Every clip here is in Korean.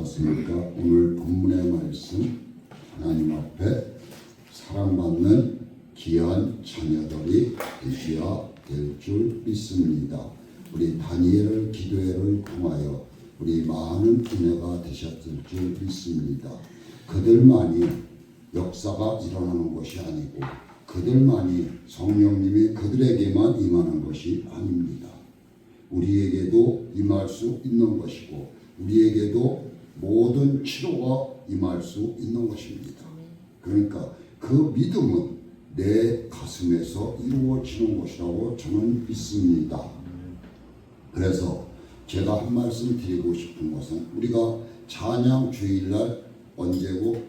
어떻습니까? 오늘 본문의 말씀 하나님 앞에 사랑받는 귀한 자녀들이 되셔야 될 줄 믿습니다. 우리 다니엘을 기도회를 통하여 우리 많은 은혜가 되셨을 줄 믿습니다. 그들만이 역사가 일어나는 것이 아니고 그들만이 성령님이 그들에게만 임하는 것이 아닙니다. 우리에게도 임할 수 있는 것이고 우리에게도 모든 치료가 임할 수 있는 것입니다. 그러니까 그 믿음은 내 가슴에서 이루어지는 것이라고 저는 믿습니다. 그래서 제가 한 말씀 드리고 싶은 것은 우리가 찬양 주일날 언제고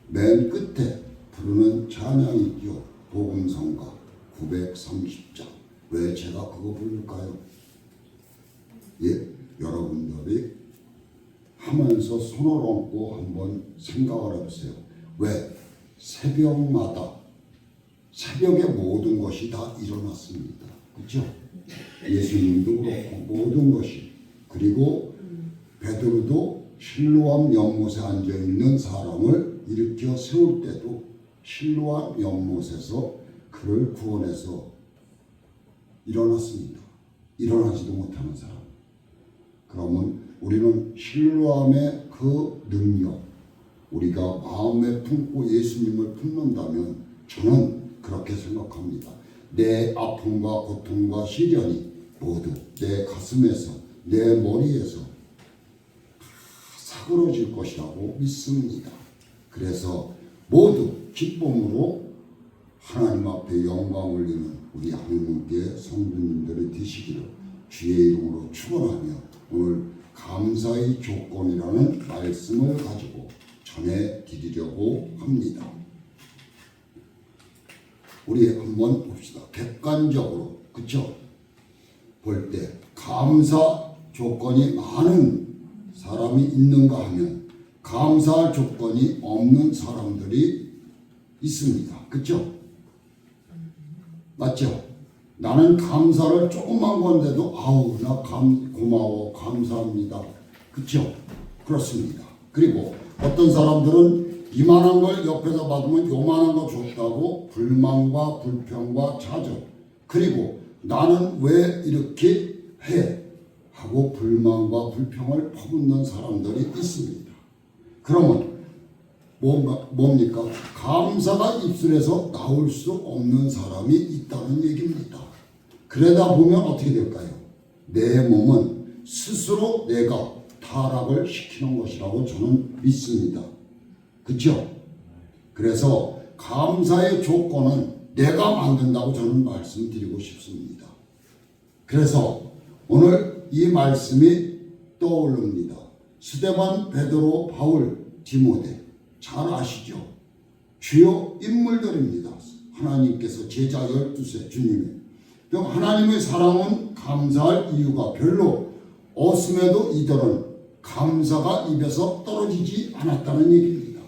맨 끝에 부르는 찬양이죠. 복음성가 930장. 왜 제가 그거 부를까요? 예, 여러분들이 하면서 손을 얹고 한번 생각을 해보세요. 왜? 새벽마다 새벽에 모든 것이 다 일어났습니다. 그렇죠? 예수님도 그렇고 모든 것이. 그리고 베드로도 실로암 연못에 앉아있는 사람을 일으켜 세울 때도 실로암 연못에서 그를 구원해서 일어났습니다. 일어나지도 못하는 사람. 그러면 우리는 실로암의 그 능력, 우리가 마음에 품고 예수님을 품는다면 저는 그렇게 생각합니다. 내 아픔과 고통과 시련이 모두 내 가슴에서 내 머리에서 사그러질 것이라고 믿습니다. 그래서 모두 기쁨으로 하나님 앞에 영광 올리는 우리 하느님께 성도님들이 되시기를 주의 이름으로 축원하며 오늘 감사의 조건이라는 말씀을 가지고 전해드리려고 합니다. 우리 한번 봅시다. 객관적으로, 그쵸? 볼 때 감사 조건이 많은 사람이 있는가 하면 감사할 조건이 없는 사람들이 있습니다. 그쵸? 맞죠? 나는 감사를 조그만 건데도 아우 나 고마워 감사합니다. 그쵸? 그렇습니다. 그리고 어떤 사람들은 이만한 걸 옆에서 받으면 요만한 거 줬다고 불만과 불평과 좌절, 그리고 나는 왜 이렇게 해? 하고 불만과 불평을 퍼붓는 사람들이 있습니다. 그러면 뭡니까? 감사가 입술에서 나올 수 없는 사람이 있다는 얘기입니다. 그러다 보면 어떻게 될까요? 내 몸은 스스로 내가 타락을 시키는 것이라고 저는 믿습니다. 그렇죠? 그래서 감사의 조건은 내가 만든다고 저는 말씀드리고 싶습니다. 그래서 오늘 이 말씀이 떠오릅니다. 스데반, 베드로, 바울, 디모데 잘 아시죠? 주요 인물들입니다. 하나님께서 제자 12세 주님의 그럼 하나님의 사랑은 감사할 이유가 별로 없음에도 이들은 감사가 입에서 떨어지지 않았다는 얘기입니다.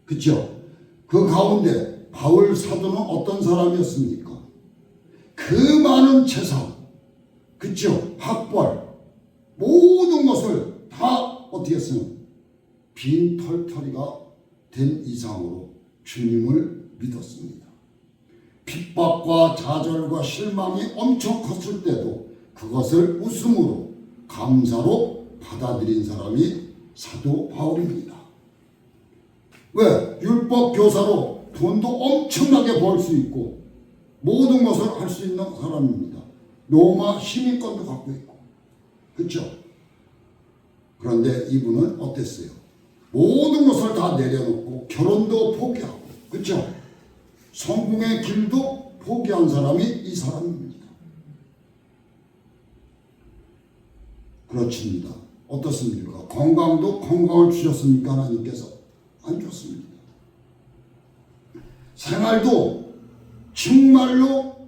그렇죠? 그 가운데 바울 사도는 어떤 사람이었습니까? 그 많은 재산, 그렇죠? 학벌, 모든 것을 다 어떻게 했어요? 빈 털터리가 된 이상으로 주님을 믿었습니다. 핍박과 좌절과 실망이 엄청 컸을 때도 그것을 웃음으로 감사로 받아들인 사람이 사도 바울입니다. 왜? 율법 교사로 돈도 엄청나게 벌 수 있고 모든 것을 할 수 있는 사람입니다. 로마 시민권도 갖고 있고. 그렇죠? 그런데 이분은 어땠어요? 모든 것을 다 내려놓고 결혼도 포기하고, 그렇죠? 성공의 길도 포기한 사람이 이 사람입니다. 그렇습니다. 어떻습니까? 건강도 건강을 주셨습니까? 하나님께서? 안 좋습니다. 생활도 정말로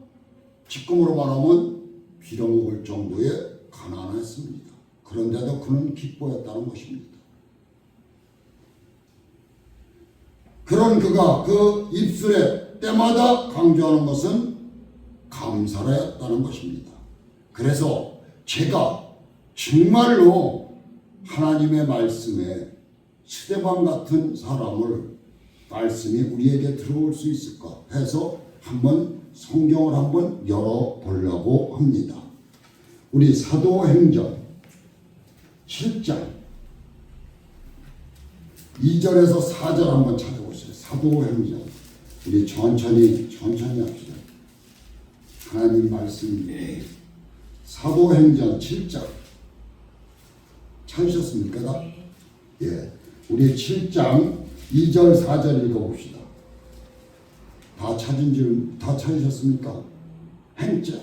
지금으로 말하면 빌어먹을 정도의 가난했습니다. 그런데도 그는 기뻐했다는 것입니다. 그런 그가 그 입술에 때마다 강조하는 것은 감사를 했다는 것입니다. 그래서 제가 정말로 하나님의 말씀에 스데반 같은 사람을 말씀이 우리에게 들어올 수 있을까 해서 한번 성경을 한번 열어보려고 합니다. 우리 사도행전 7장 2절에서 4절 한번 찾아보세요. 사도행전. 우리 천천히 합시다. 하나님 말씀입니다. 사도행전 7장 찾으셨습니까? 예, 우리 7장 2절 4절 읽어봅시다. 다 찾으셨습니까? 행자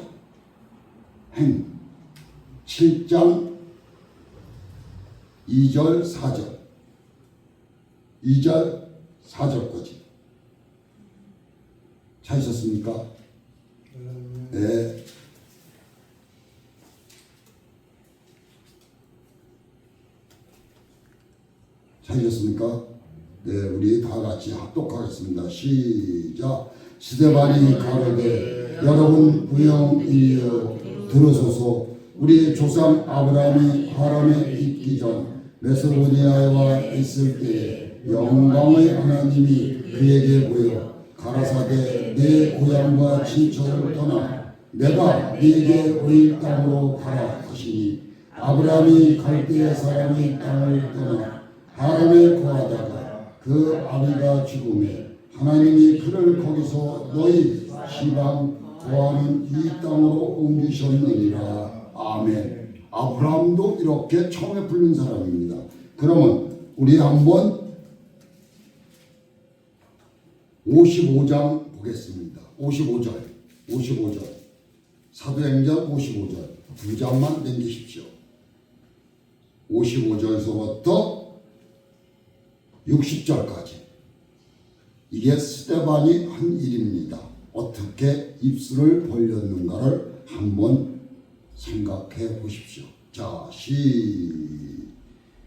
행 7장 2절 4절 2절 4절까지 찾으셨습니까? 네. 찾으셨습니까? 네, 우리 다 같이 합독하겠습니다. 시작. 스데반이 가로되 여러분 부영이여 들으소서. 우리 조상 아브라함이 하란에 있기 전 메소포타미아에 있을 때에 영광의 하나님이 그에게 보여 가라사대 내 고향과 친척을 떠나 내가 네게 보일 땅으로 가라 하시니 아브라함이 갈대아 사람의 땅을 떠나 하란에 거하다가 그 아비가 죽음에 하나님이 그를 거기서 너희 시방 거하는 이 땅으로 옮기셨느니라. 아멘. 아브라함도 이렇게 처음에 부른 사람입니다. 그러면 우리 한번 55장 보겠습니다. 55절 사도행전 55절 두 장만 남기십시오. 55절에서부터 60절까지 이게 스데반이 한 일입니다. 어떻게 입술을 벌렸는가를 한번 생각해 보십시오. 자,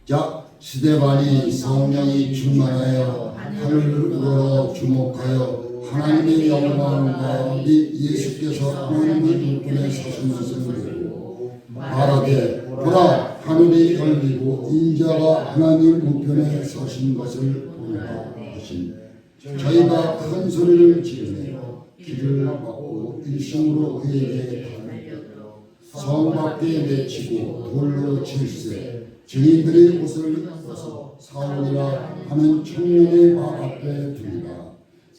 시작. 스데반이 성령이 충만하여 하늘을 우러러 주목하여 하나님의 영광과 및 예수께서 하나님의 우편에 서신 것을 보고 말하되 보라 하늘이 열리고 인자가 하나님 우편에 서신 것을 보라 하시니 저희가 큰 소리를 지르며 길을 막고 일심으로 그에게 달려들어 성 밖에 내치고 돌로 칠세 증인들의 옷을 벗어 사울이라 하는 청년의 발 앞에 두니라.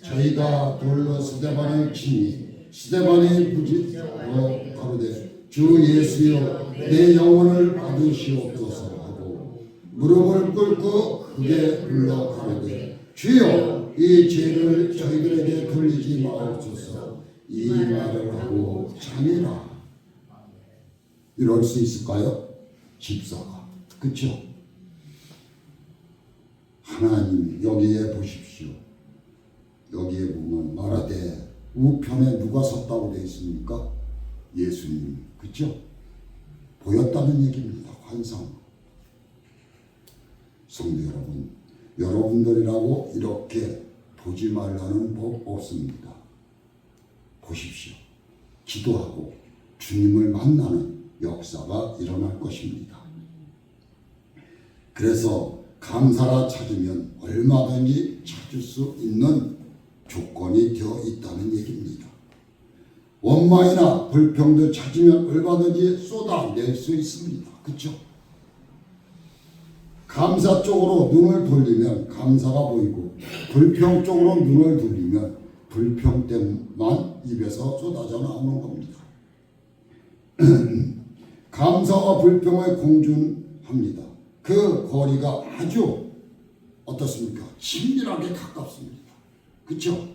저희가 돌로 스데반을 치니 스데반이 부짖어 가로되 주 예수여 내 영혼을 받으시옵소서 하고 무릎을 꿇고 크게 불러 가로되 주여 이 죄를 저희들에게 돌리지 마옵소서. 이 말을 하고 잠이라. 이럴 수 있을까요? 집사가. 그렇죠? 하나님 여기에 보십시오. 여기에 보면 말하되 우편에 누가 섰다고 되어 있습니까? 예수님. 그렇죠? 보였다는 얘기입니다. 환상. 성도 여러분, 여러분들이라고 이렇게 보지 말라는 법 없습니다. 보십시오. 기도하고 주님을 만나는 역사가 일어날 것입니다. 그래서 감사라 찾으면 얼마든지 찾을 수 있는 조건이 되어 있다는 얘기입니다. 원망이나 불평도 찾으면 얼마든지 쏟아낼 수 있습니다. 그렇죠? 감사 쪽으로 눈을 돌리면 감사가 보이고 불평 쪽으로 눈을 돌리면 불평 때문만 입에서 쏟아져 나오는 겁니다. 감사와 불평을 공존합니다. 그 거리가 아주 어떻습니까? 친밀하게 가깝습니다. 그렇죠?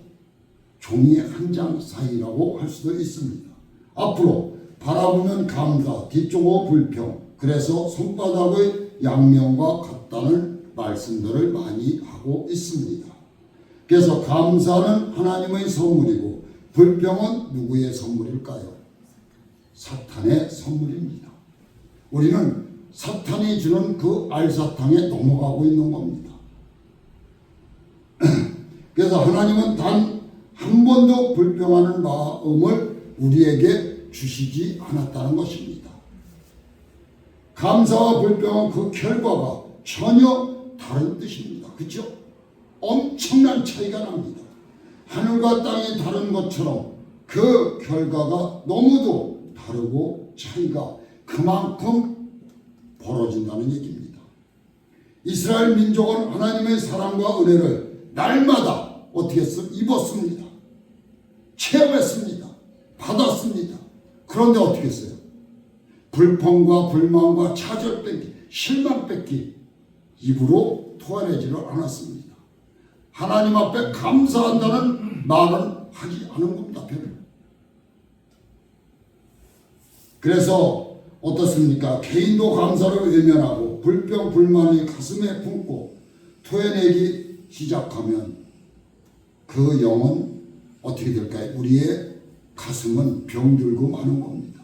종이 한 장 사이라고 할 수도 있습니다. 앞으로 바라보면 감사, 뒤쪽으로 불평. 그래서 손바닥의 양면과 같다는 말씀들을 많이 하고 있습니다. 그래서 감사는 하나님의 선물이고 불평은 누구의 선물일까요? 사탄의 선물입니다. 우리는 사탄이 주는 그 알사탕에 넘어가고 있는 겁니다. 그래서 하나님은 단 한 번도 불평하는 마음을 우리에게 주시지 않았다는 것입니다. 감사와 불평은 그 결과가 전혀 다른 뜻입니다. 그렇죠? 엄청난 차이가 납니다. 하늘과 땅이 다른 것처럼 그 결과가 너무도 다르고 차이가 그만큼 벌어진다는 얘기입니다. 이스라엘 민족은 하나님의 사랑과 은혜를 날마다 어떻게 입었습니다. 체험했습니다. 받았습니다. 그런데 어떻게 했어요? 불평과 불만과 차절뺏기, 실망뺏기 입으로 토해내지를 않았습니다. 하나님 앞에 감사한다는 말은 하지 않은 겁니다. 별로. 그래서 어떻습니까? 개인도 감사를 외면하고 불평 불만이 가슴에 품고 토해내기 시작하면 그 영은 어떻게 될까요? 우리의 가슴은 병들고 마는 겁니다.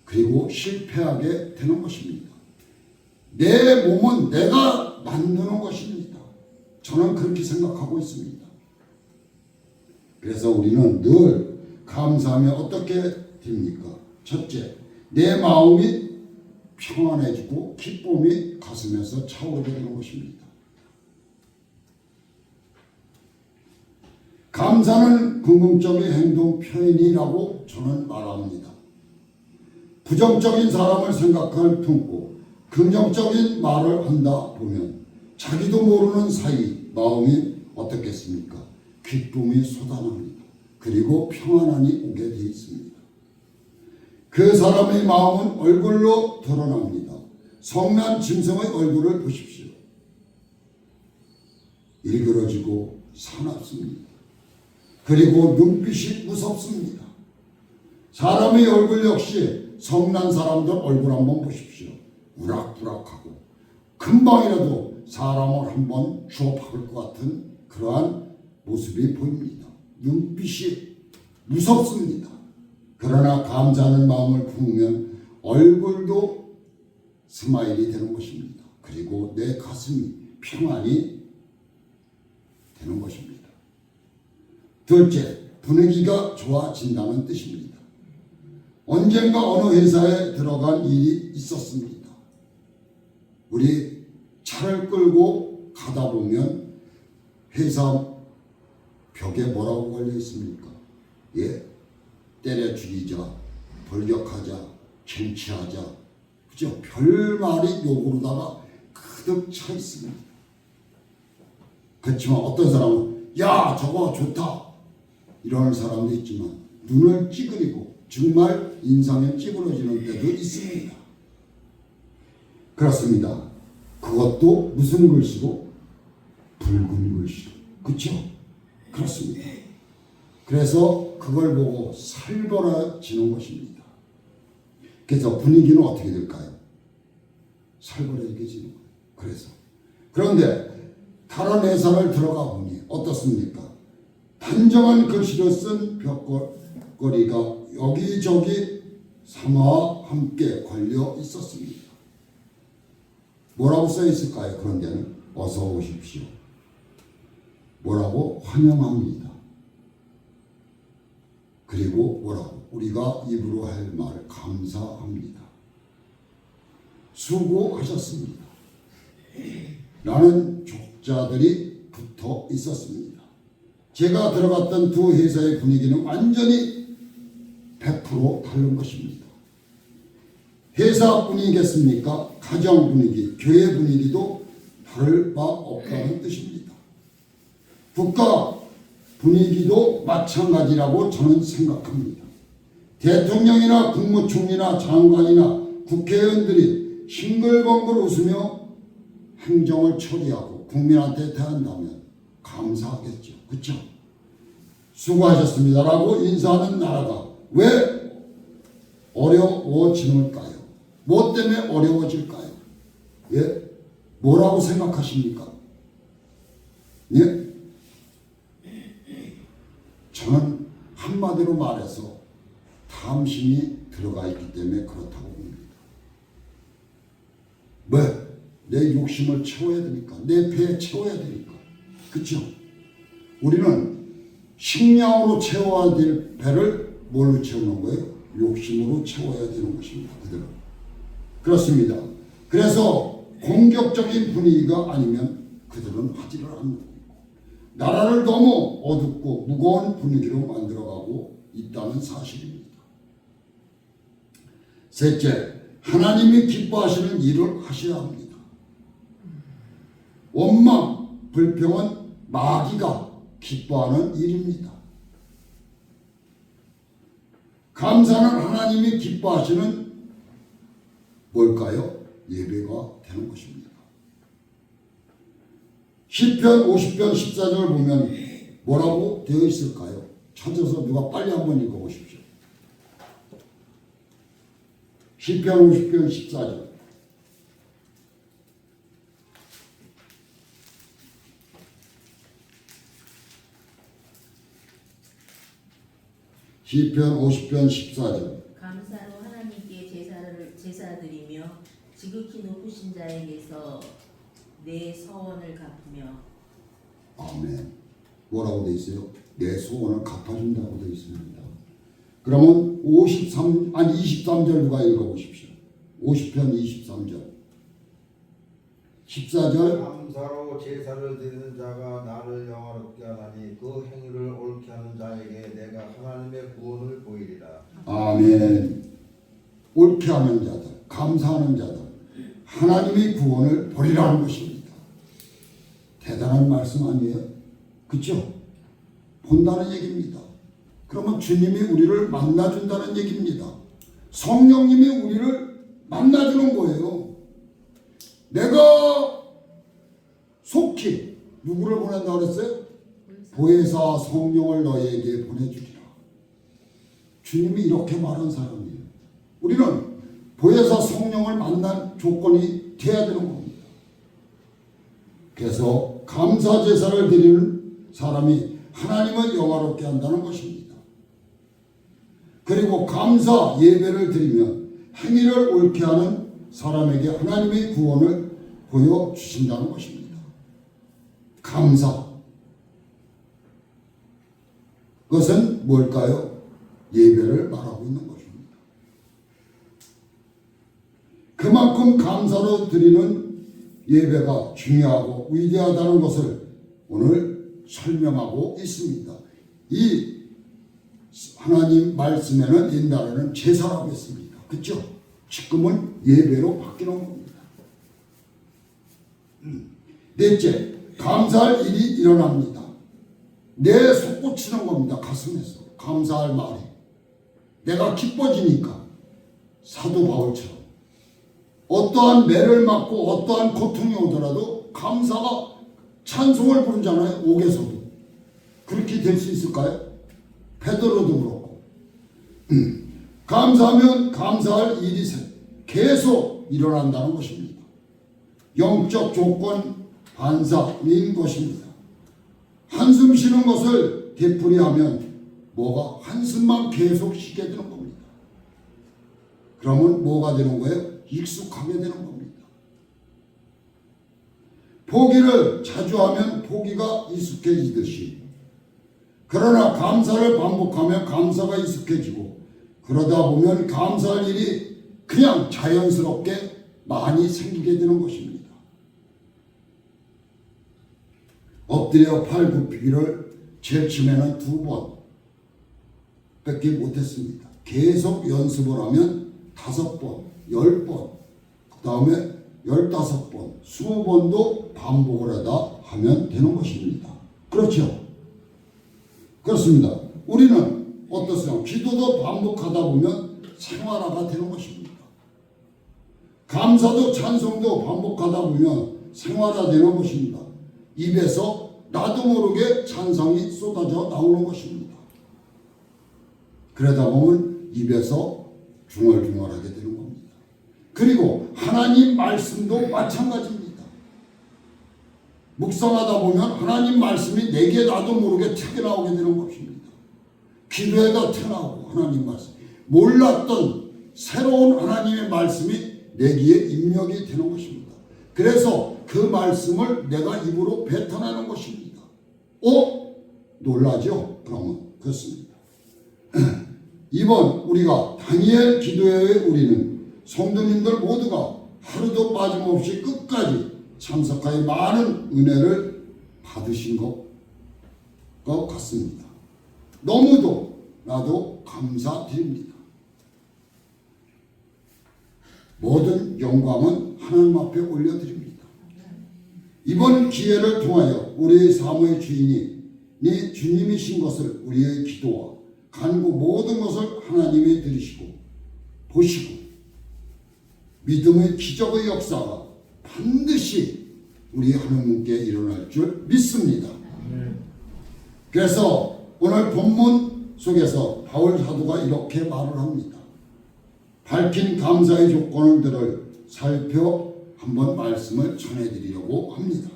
그리고 실패하게 되는 것입니다. 내 몸은 내가 만드는 것입니다. 저는 그렇게 생각하고 있습니다. 그래서 우리는 늘 감사하면 어떻게 됩니까? 첫째, 내 마음이 평안해지고 기쁨이 가슴에서 차오르게 되는 것입니다. 감사는 긍정적인 행동 표현이라고 저는 말합니다. 부정적인 사람을 생각할 품고 긍정적인 말을 한다 보면 자기도 모르는 사이 마음이 어떻겠습니까? 기쁨이 솟아납니다. 그리고 평안함이 오게 되어 있습니다. 그 사람의 마음은 얼굴로 드러납니다. 성난 짐승의 얼굴을 보십시오. 일그러지고 사납습니다. 그리고 눈빛이 무섭습니다. 사람의 얼굴 역시 성난 사람들 얼굴 한번 보십시오. 우락부락하고 금방이라도 사람을 한번 주워 박을 것 같은 그러한 모습이 보입니다. 눈빛이 무섭습니다. 그러나 감사하는 마음을 품으면 얼굴도 스마일이 되는 것입니다. 그리고 내 가슴이 평안이 되는 것입니다. 둘째, 분위기가 좋아진다는 뜻입니다. 언젠가 어느 회사에 들어간 일이 있었습니다. 우리 차를 끌고 가다 보면 회사 벽에 뭐라고 걸려 있습니까? 예, 때려 죽이자, 돌격하자, 쟁취하자, 그죠? 별말이 욕으로다가 가득 차 있습니다. 그렇지만 어떤 사람은 야 저거 좋다 이러는 사람도 있지만 눈을 찌그리고 정말 인상에 찌그러지는 때도 있습니다. 그렇습니다. 그것도 무슨 글씨로? 붉은 글씨로. 그렇죠? 그렇습니다. 그래서 그걸 보고 살벌해지는 것입니다. 그래서 분위기는 어떻게 될까요? 살벌해지는 거예요. 그런데 다른 회사를 들어가 보니 어떻습니까? 단정한 글씨로 쓴 벽걸이가 여기저기 사마와 함께 걸려 있었습니다. 뭐라고 써 있을까요? 그런 데는 어서 오십시오. 뭐라고? 환영합니다. 그리고 뭐라고? 우리가 입으로 할 말 감사합니다. 수고하셨습니다. 라는 족자들이 붙어 있었습니다. 제가 들어갔던 두 회사의 분위기는 완전히 100% 다른 것입니다. 회사 분위기겠습니까? 가정 분위기, 교회 분위기도 다를 바 없다는 뜻입니다. 국가 분위기도 마찬가지라고 저는 생각합니다. 대통령이나 국무총리나 장관이나 국회의원들이 싱글벙글 웃으며 행정을 처리하고 국민한테 대한다면 감사하겠죠. 그렇죠? 수고하셨습니다라고 인사하는 나라가 왜 어려워지는가요? 뭐 때문에 어려워질까요? 예? 뭐라고 생각하십니까? 예? 저는 한마디로 말해서 탐심이 들어가 있기 때문에 그렇다고 봅니다. 왜? 내 욕심을 채워야 되니까, 내 배에 채워야 되니까. 그렇죠? 우리는 식량으로 채워야 될 배를 뭘로 채우는 거예요? 욕심으로 채워야 되는 것입니다. 그들은. 그렇습니다. 그래서 공격적인 분위기가 아니면 그들은 하지를 않는 거고, 나라를 너무 어둡고 무거운 분위기로 만들어가고 있다는 사실입니다. 셋째, 하나님이 기뻐하시는 일을 하셔야 합니다. 원망, 불평은 마귀가 기뻐하는 일입니다. 감사는 하나님이 기뻐하시는 뭘까요? 예배가 되는 것입니다. 시편 50편 14절 보면 뭐라고 되어 있을까요? 찾아서 누가 빨리 한번 읽어보십시오. 시편 50편 14절. 시편 50편 14절. 감사로 하나님께 제사드리며 지극히 높으신 자에게서 내 서원을 갚으며. 아멘. 뭐라고 되어 있어요? 내 소원을 갚아준다고 되어 있습니다. 그러면 23절 누가 읽어보십시오. 50편 23절. 14절. 감사로 제사를 드리는 자가 나를 영화롭게 하나니 그 행위를 옳게 하는 자에게 내가 하나님의 구원을 보이리라. 아멘. 옳게 하는 자들, 감사하는 자들, 하나님의 구원을 보리라는 것입니다. 대단한 말씀 아니에요? 그렇죠? 본다는 얘기입니다. 그러면 주님이 우리를 만나준다는 얘기입니다. 성령님이 우리를 만나주는 거예요. 내가 속히 누구를 보낸다고 그랬어요? 보혜사 성령을 너희에게 보내주리라. 주님이 이렇게 말한 사람이에요. 우리는 보혜사 성령을 만난 조건이 돼야 되는 겁니다. 그래서 감사 제사를 드리는 사람이 하나님을 영화롭게 한다는 것입니다. 그리고 감사 예배를 드리면 행위를 옳게 하는 사람에게 하나님의 구원을 보여주신다는 것입니다. 감사. 그것은 뭘까요? 예배를 말하고 있는 것입니다. 그만큼 감사로 드리는 예배가 중요하고 위대하다는 것을 오늘 설명하고 있습니다. 이 하나님 말씀에는 옛날에는 제사라고 했습니다. 그렇죠? 지금은 예배로 바뀌는 겁니다. 넷째, 감사할 일이 일어납니다. 내 솟구치는 겁니다. 가슴에서 감사할 말이. 내가 기뻐지니까 사도 바울처럼 어떠한 매를 맞고 어떠한 고통이 오더라도 감사가 찬송을 부르잖아요. 옥에서도. 그렇게 될 수 있을까요? 베드로도 그렇고. 감사하면 감사할 일이 계속 일어난다는 것입니다. 영적 조건 반사인 것입니다. 한숨 쉬는 것을 되풀이하면 뭐가 한숨만 계속 쉬게 되는 겁니다. 그러면 뭐가 되는 거예요? 익숙하게 되는 겁니다. 포기를 자주 하면 포기가 익숙해지듯이, 그러나 감사를 반복하면 감사가 익숙해지고, 그러다 보면 감사할 일이 그냥 자연스럽게 많이 생기게 되는 것입니다. 엎드려 팔 굽히기를 제일 처음에는 2번 밖에 못했습니다. 계속 연습을 하면 5번, 10번, 그 다음에 15번, 20번도 반복을 하다 하면 되는 것입니다. 그렇죠? 그렇습니다. 우리는 어떻습니까? 기도도 반복하다 보면 생활화가 되는 것입니다. 감사도 찬송도 반복하다 보면 생활화되는 것입니다. 입에서 나도 모르게 찬송이 쏟아져 나오는 것입니다. 그러다 보면 입에서 중얼중얼하게 되는 겁니다. 그리고 하나님 말씀도 마찬가지입니다. 묵상하다 보면 하나님 말씀이 내게 나도 모르게 튀어나오게 되는 것입니다. 기도에다 튀어나오고 하나님 말씀, 몰랐던 새로운 하나님의 말씀이 내 귀에 입력이 되는 것입니다. 그래서 그 말씀을 내가 입으로 뱉어내는 것입니다. 놀라죠? 그러면 그렇습니다. 이번 우리가 다니엘 기도회의 우리는 성도님들 모두가 하루도 빠짐없이 끝까지 참석하여 많은 은혜를 받으신 것 같습니다. 너무도 나도 감사드립니다. 모든 영광은 하나님 앞에 올려드립니다. 이번 기회를 통하여 우리의 삶의 주인이 주님이신 것을 우리의 기도와 간구 모든 것을 하나님이 들으시고 보시고 믿음의 기적의 역사가 반드시 우리 하나님께 일어날 줄 믿습니다. 그래서 오늘 본문 속에서 바울 사도가 이렇게 말을 합니다. 밝힌 감사의 조건들을 살펴 한번 말씀을 전해드리려고 합니다.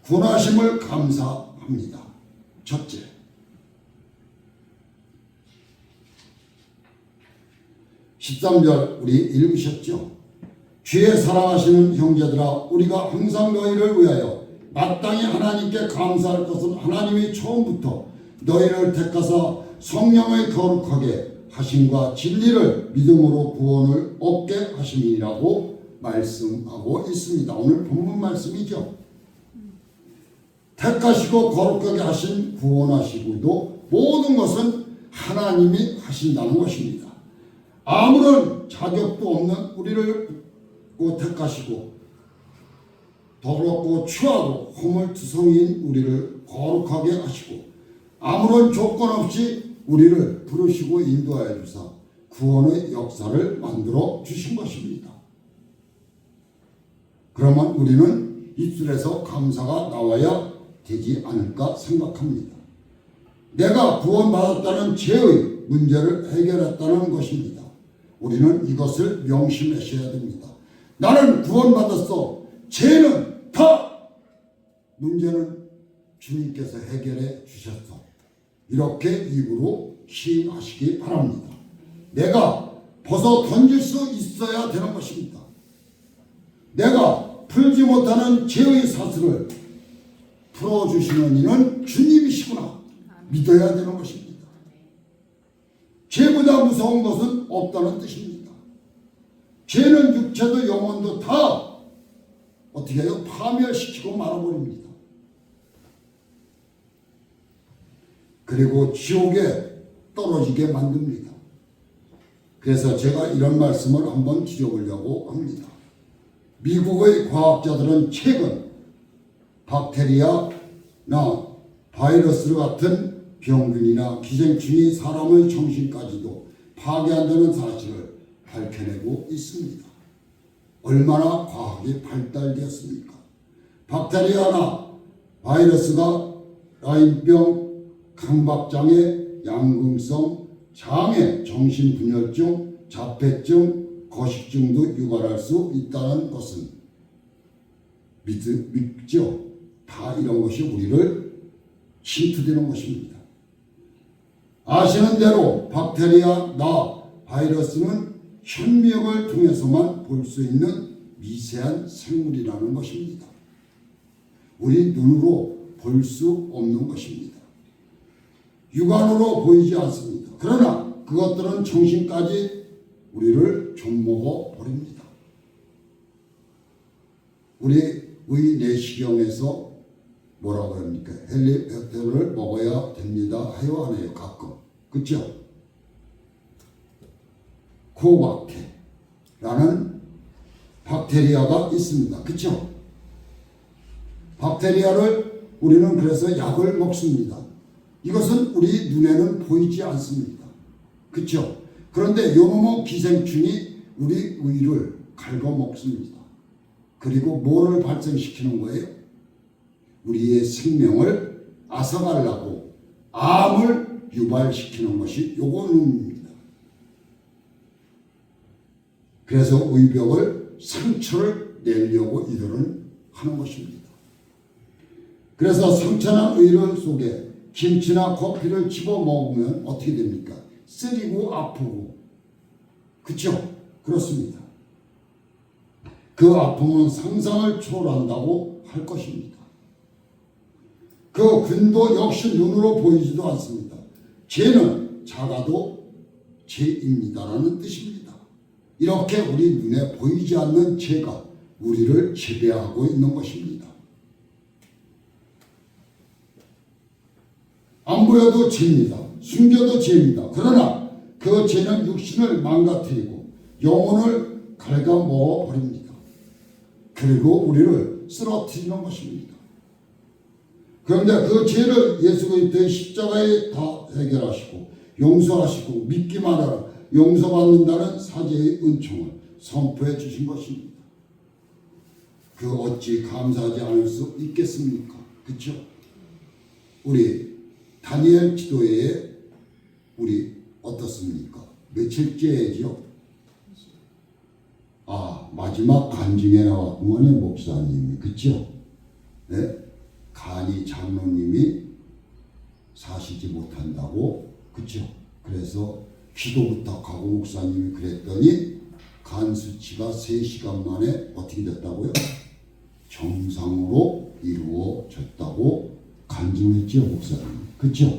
구원하심을 감사합니다. 첫째, (13절) 우리 읽으셨죠? 주의 사랑하시는 형제들아, 우리가 항상 너희를 위하여 마땅히 하나님께 감사할 것은 하나님이 처음부터 너희를 택하사 성령의 거룩하게 하심과 진리를 믿음으로 구원을 얻게 하심이라고 말씀하고 있습니다. 오늘 본문 말씀이죠. 택하시고 거룩하게 하신 구원하시고도 모든 것은 하나님이 하신다는 것입니다. 아무런 자격도 없는 우리를 택하시고 더럽고 추하고 허물투성이인 우리를 거룩하게 하시고 아무런 조건 없이 우리를 부르시고 인도하여 주사 구원의 역사를 만들어 주신 것입니다. 그러면 우리는 입술에서 감사가 나와야 되지 않을까 생각합니다. 내가 구원받았다는 죄의 문제를 해결했다는 것입니다. 우리는 이것을 명심하셔야 됩니다. 나는 구원받았어. 죄는 다 문제는 주님께서 해결해 주셨어. 이렇게 입으로 시인하시기 바랍니다. 내가 벗어 던질 수 있어야 되는 것입니다. 내가 풀지 못하는 죄의 사슬을 풀어주시는 이는 주님이시구나 믿어야 되는 것입니다. 죄보다 무서운 것은 없다는 뜻입니다. 죄는 육체도 영혼도 다 어떻게 해요? 파멸시키고 말아버립니다. 그리고 지옥에 떨어지게 만듭니다. 그래서 제가 이런 말씀을 한번 드려보려고 합니다. 미국의 과학자들은 최근 박테리아나 바이러스 같은 병균이나 기생충이 사람의 정신까지도 파괴한다는 사실을 밝혀내고 있습니다. 얼마나 과학이 발달되었습니까? 박테리아나 바이러스가 라인병, 강박장애, 양극성, 장애, 정신분열증, 자폐증, 거식증도 유발할 수 있다는 것은 믿죠? 다 이런 것이 우리를 침투되는 것입니다. 아시는 대로 박테리아나 바이러스는 현미역을 통해서만 볼 수 있는 미세한 생물이라는 것입니다. 우리 눈으로 볼 수 없는 것입니다. 육안으로 보이지 않습니다. 그러나 그것들은 정신까지 우리를 좀먹어 버립니다. 우리의 내시경에서 뭐라고 합니까? 헬리코박터를 먹어야 됩니다 하여 하네요. 가끔. 그렇죠? 코박테라는 박테리아가 있습니다. 그렇죠? 박테리아를 우리는 그래서 약을 먹습니다. 이것은 우리 눈에는 보이지 않습니다. 그렇죠? 그런데 요놈의 기생충이 우리 의를 갉아먹습니다. 그리고 뭐를 발생시키는 거예요? 우리의 생명을 앗아가려고 암을 유발시키는 것이 요거입니다. 그래서 의벽을 상처를 내려고 이들은 하는 것입니다. 그래서 상처난 의를 속에 김치나 커피를 집어 먹으면 어떻게 됩니까? 쓰리고 아프고. 그렇죠? 그렇습니다. 그 아픔은 상상을 초월한다고 할 것입니다. 그 근도 역시 눈으로 보이지도 않습니다. 죄는 작아도 죄입니다라는 뜻입니다. 이렇게 우리 눈에 보이지 않는 죄가 우리를 지배하고 있는 것입니다. 안 보여도 죄입니다. 숨겨도 죄입니다. 그러나 그 죄는 육신을 망가뜨리고 영혼을 갉아먹어 버립니다. 그리고 우리를 쓰러뜨리는 것입니다. 그런데 그 죄를 예수 그리스도의 십자가에 다 해결하시고 용서하시고 믿기만 하라 용서받는다는 사죄의 은총을 선포해 주신 것입니다. 그 어찌 감사하지 않을 수 있겠습니까? 그렇죠? 우리 다니엘 기도회에 우리 어떻습니까? 며칠째지요? 마지막 간증에 나왔구만요, 목사님이. 그렇죠? 네? 간이 장로님이 사시지 못한다고. 그렇죠? 그래서 기도 부탁하고 목사님이 그랬더니 간 수치가 3시간 만에 어떻게 됐다고요? 정상으로 이루어졌다고 간증했죠, 목사님. 그렇죠?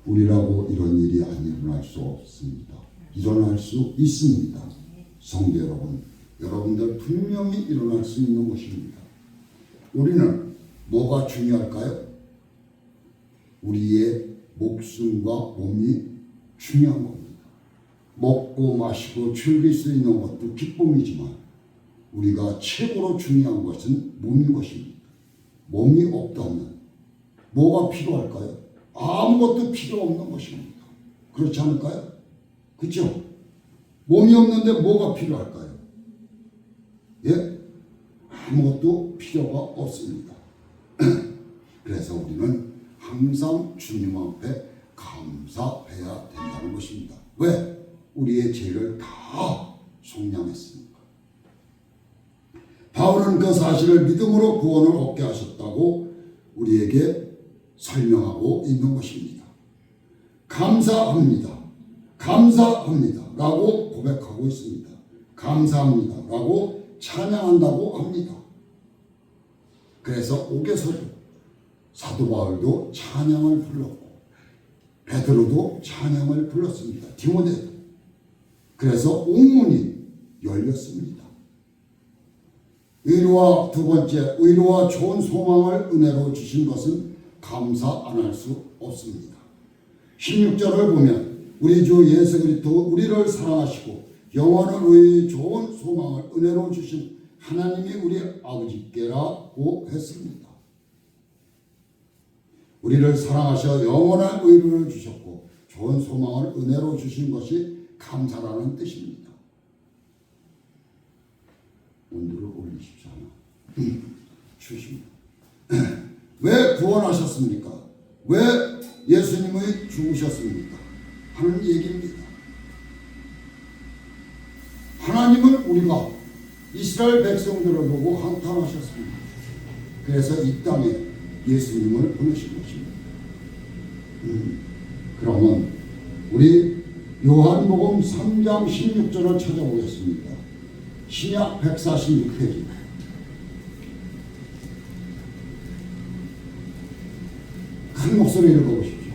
우리라고 이런 일이 안 일어날 수 없습니다. 일어날 수 있습니다. 성도 여러분, 여러분들 분명히 일어날 수 있는 것입니다. 우리는 뭐가 중요할까요? 우리의 목숨과 몸이 중요한 겁니다. 먹고 마시고 즐길 수 있는 것도 기쁨이지만 우리가 최고로 중요한 것은 몸인 것입니다. 몸이 없다면 뭐가 필요할까요? 아무것도 필요 없는 것입니다. 그렇지 않을까요? 그렇죠? 몸이 없는데 뭐가 필요할까요? 예? 아무것도 필요가 없습니다. 그래서 우리는 항상 주님 앞에 감사해야 된다는 것입니다. 왜? 우리의 죄를 다 속량했으니까. 바울은 그 사실을 믿음으로 구원을 얻게 하셨다고 우리에게 설명하고 있는 것입니다. 감사합니다. 감사합니다. 라고 고백하고 있습니다. 감사합니다. 라고 찬양한다고 합니다. 그래서 옥에서도 사도 바울도 찬양을 불렀고 베드로도 찬양을 불렀습니다. 디모데도. 그래서 옥문이 열렸습니다. 의로와 두 번째, 의로와 좋은 소망을 은혜로 주신 것은 감사 안 할 수 없습니다. 16절을 보면 우리 주 예수 그리스도 우리를 사랑하시고 영원한 의의 좋은 소망을 은혜로 주신 하나님이 우리 아버지께라고 했습니다. 우리를 사랑하셔 영원한 의를 주셨고 좋은 소망을 은혜로 주신 것이 감사라는 뜻입니다. 온도를 올리십시오. 주십니다. 왜 구원하셨습니까? 왜 예수님이 죽으셨습니까? 하는 얘기입니다. 하나님은 우리가 이스라엘 백성들을 보고 한탄하셨습니다. 그래서 이 땅에 예수님을 보내신 것입니다. 그러면 우리 요한복음 3장 16절을 찾아보겠습니다. 신약 146페이지. 큰 목소리로 읽어보십시오.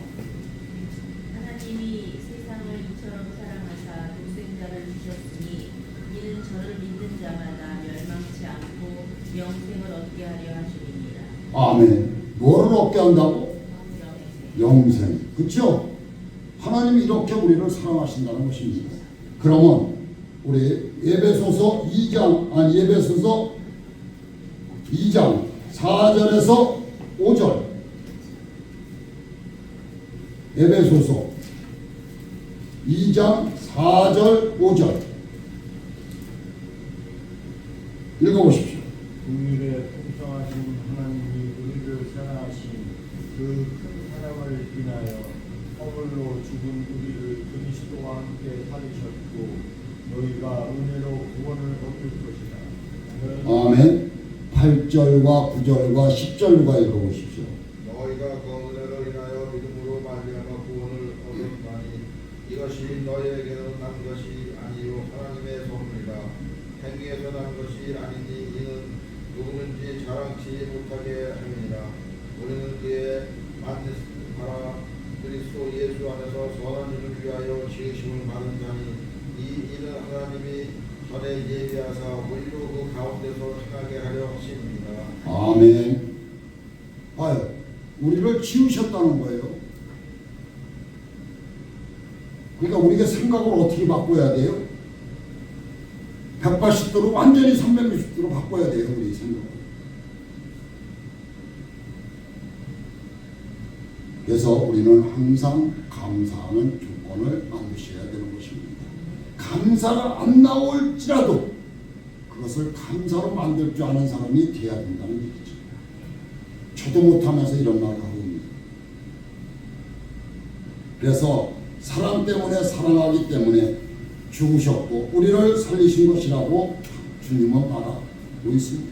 하나님이 세상을 이처럼 사랑하사 독생자를 주셨으니 이는 저를 믿는 자마다 멸망치 않고 영생을 얻게 하려 하심이니라. 아멘. 뭐를 얻게 한다고? 영생. 그렇죠? 하나님이 이렇게 우리를 사랑하신다는 것입니다. 그러면 우리 에베소서 2장 4절에서 5절. 에베소서 2장 4절 5절 읽어보십시오. 긍휼에 풍성하신 하나님이 우리를 사랑하신 그 큰 사랑을 인하여 허물로 죽은 우리를 그리스도와 함께 살리셨고 너희가 은혜로 구원을 얻을 것이다. 아멘. 8절과 9절과 10절과 읽어보십시오. 너희가 그 은혜로 인하여 믿음으로 말미암아 구원을 얻었나니 이것이 너희에게는 난 것이 아니요 하나님의 선물이라. 행위에서 난 것이 아니니 이는 누구든지 자랑치 못하게 함이니라. 우리는 그의 만드신 바라 그리스도 예수 안에서 선한 일을 위하여 지으심을 받은 자니 이는 하나님이 전에 예비하사 오히려 그 가운데서 행하게 하려 하심입니다. 아멘. 봐요. 우리를 지으셨다는 거예요. 그러니까 우리가 생각을 어떻게 바꿔야 돼요? 180도로 완전히 360도로 바꿔야 돼요. 우리 생각을. 그래서 우리는 항상 감사하는 조건을 만드셔야 되는 것입니다. 감사가 안 나올지라도 그것을 감사로 만들 줄 아는 사람이 돼야 된다는 얘기죠. 저도 못하면서 이런 말을 하고 있습니다. 그래서 사랑 때문에 사랑하기 때문에 죽으셨고 우리를 살리신 것이라고 주님은 말하고 있습니다.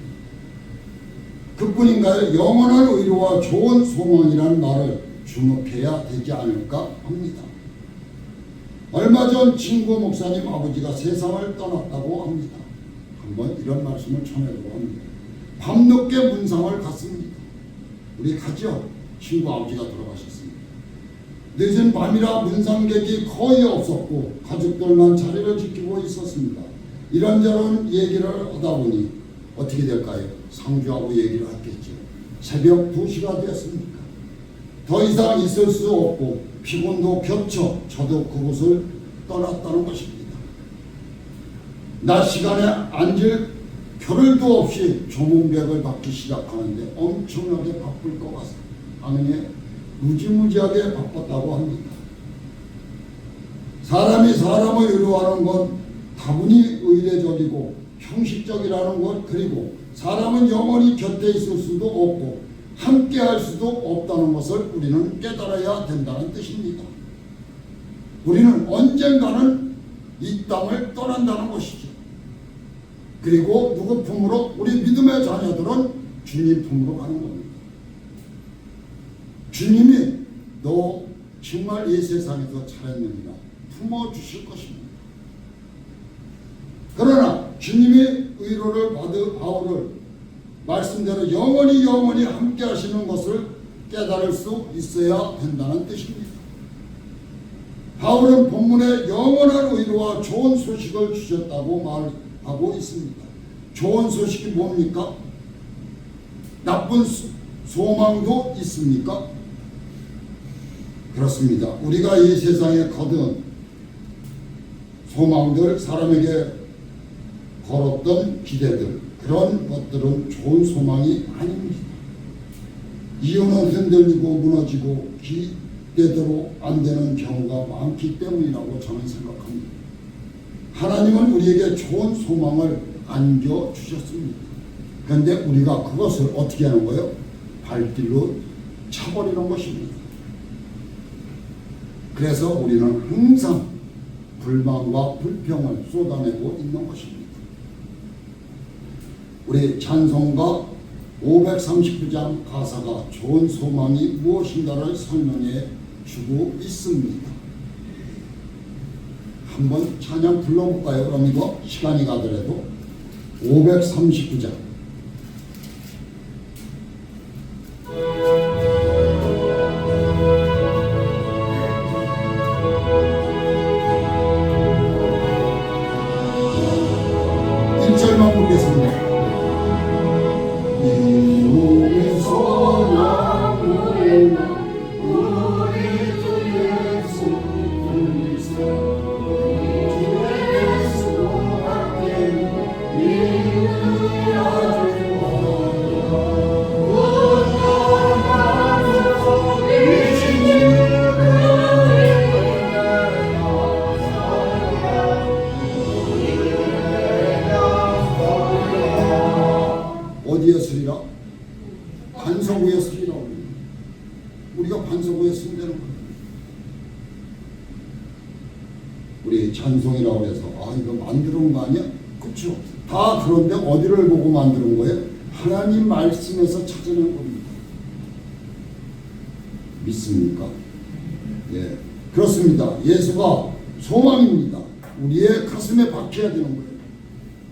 그뿐인가요? 영원한 의로와 좋은 소망이라는 말을 주목해야 되지 않을까 합니다. 얼마 전 친구 목사님 아버지가 세상을 떠났다고 합니다. 한번 이런 말씀을 전해드리고 합니다. 밤늦게 문상을 갔습니다. 우리 가죠? 친구 아버지가 돌아가셨습니다. 늦은 밤이라 문상객이 거의 없었고 가족들만 자리를 지키고 있었습니다. 이런저런 얘기를 하다 보니 어떻게 될까요? 상주하고 얘기를 했겠죠. 새벽 2시가 되었습니까? 더 이상 있을 수 없고 피곤도 겹쳐 저도 그곳을 떠났다는 것입니다. 낮 시간에 앉을 겨를도 없이 조문객을 받기 시작하는데 엄청나게 바쁠 것 같습니다. 당연히 무지무지하게 바빴다고 합니다. 사람이 사람을 의뢰하는 건 다분히 의례적이고 형식적이라는 것, 그리고 사람은 영원히 곁에 있을 수도 없고 함께 할 수도 없다는 것을 우리는 깨달아야 된다는 뜻입니다. 우리는 언젠가는 이 땅을 떠난다는 것이죠. 그리고 누구 품으로? 우리 믿음의 자녀들은 주님 품으로 가는 겁니다. 주님이 너 정말 이 세상에서 잘했느니라 품어주실 것입니다. 그러나 주님이 의로를 받은 바울을 말씀대로 영원히 함께 하시는 것을 깨달을 수 있어야 된다는 뜻입니다. 바울은 본문에 영원한 의로와 좋은 소식을 주셨다고 말하고 있습니다. 좋은 소식이 뭡니까? 나쁜 소망도 있습니까? 그렇습니다. 우리가 이 세상에 거둔 소망들, 사람에게 걸었던 기대들, 그런 것들은 좋은 소망이 아닙니다. 이유는 흔들리고 무너지고 기대대로 안 되는 경우가 많기 때문이라고 저는 생각합니다. 하나님은 우리에게 좋은 소망을 안겨주셨습니다. 그런데 우리가 그것을 어떻게 하는 거예요? 발길로 차버리는 것입니다. 그래서 우리는 항상 불만과 불평을 쏟아내고 있는 것입니다. 우리 찬송가 539장 가사가 좋은 소망이 무엇인가를 설명해 주고 있습니다. 한번 찬양 불러볼까요? 그럼 이거 시간이 가더라도 539장. 어디에 쓰리라? 반석위에 쓰리라. 우리가 반석위에 쓰면 되는 거예요. 우리 찬송이라고 해서 이거 만드는 거 아니야? 그렇죠. 다 그런데 어디를 보고 만드는 거예요? 하나님 말씀에서 찾아낸 겁니다. 믿습니까? 예, 그렇습니다. 예수가 소망입니다. 우리의 가슴에 박혀야 되는 거예요.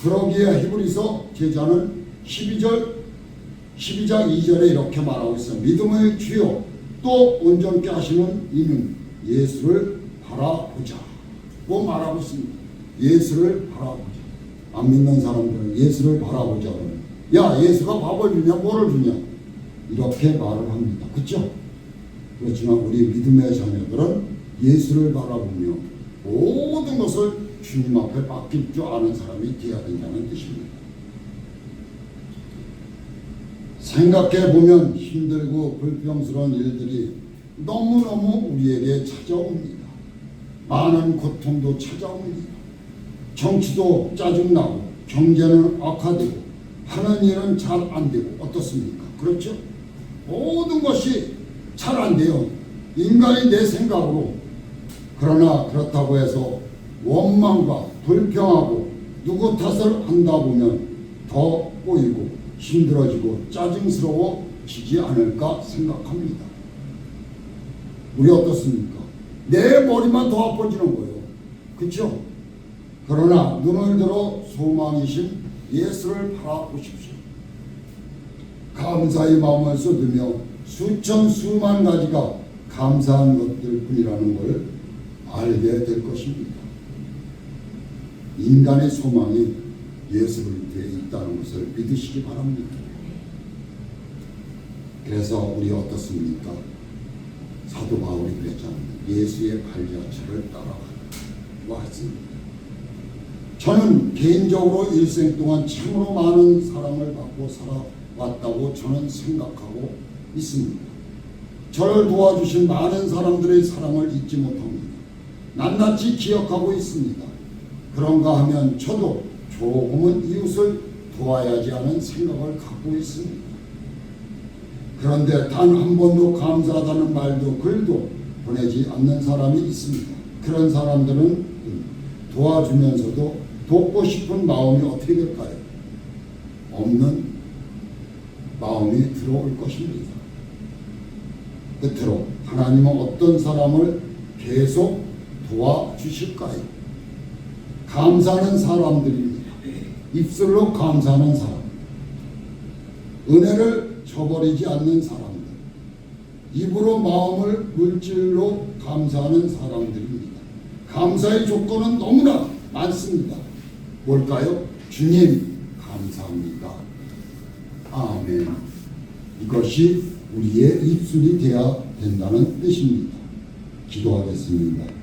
그러기에 히브리서 제자는 12장 2절에 이렇게 말하고 있어요. 믿음의 주요 또 온전케 하시는 이는 예수를 바라보자고 말하고 있습니다. 예수를 바라보자. 안 믿는 사람들은 예수를 바라보자. 야, 예수가 밥을 주냐 뭐를 주냐 이렇게 말을 합니다. 그렇죠? 그렇지만 우리 믿음의 자녀들은 예수를 바라보며 모든 것을 주님 앞에 맡길 줄 아는 사람이 되어야 된다는 뜻입니다. 생각해보면 힘들고 불평스러운 일들이 너무너무 우리에게 찾아옵니다. 많은 고통도 찾아옵니다. 정치도 짜증나고 경제는 악화되고 하는 일은 잘 안 되고 어떻습니까? 그렇죠? 모든 것이 잘 안 돼요. 인간이 내 생각으로. 그러나 그렇다고 해서 원망과 불평하고 누구 탓을 한다 보면 더 꼬이고 힘들어지고 짜증스러워지지 않을까 생각합니다. 우리 어떻습니까? 내 머리만 더 아파지는 거예요. 그렇죠? 그러나 눈을 들어 소망이신 예수를 바라보십시오. 감사의 마음을 쏟으며 수천 수만 가지가 감사한 것들 뿐이라는 걸 알게 될 것입니다. 인간의 소망이 예수 그리스도에 있다는 것을 믿으시기 바랍니다. 그래서 우리 어떻습니까? 사도 바울이 그랬잖아요. 예수의 발자취를 따라가고 했습니다. 저는 개인적으로 일생 동안 참으로 많은 사랑을 받고 살아왔다고 저는 생각하고 있습니다. 저를 도와주신 많은 사람들의 사랑을 잊지 못합니다. 낱낱이 기억하고 있습니다. 그런가 하면 저도 조금은 이웃을 도와야지 하는 생각을 갖고 있습니다. 그런데 단 한 번도 감사하다는 말도 글도 보내지 않는 사람이 있습니다. 그런 사람들은 도와주면서도 돕고 싶은 마음이 어떻게 될까요? 없는 마음이 들어올 것입니다. 끝으로 하나님은 어떤 사람을 계속 도와주실까요? 감사하는 사람들입니다. 입술로 감사하는 사람, 은혜를 저버리지 않는 사람들, 입으로 마음을 물질로 감사하는 사람들입니다. 감사의 조건은 너무나 많습니다. 뭘까요? 주님 감사합니다. 아멘. 이것이 우리의 입술이 되어야 된다는 뜻입니다. 기도하겠습니다.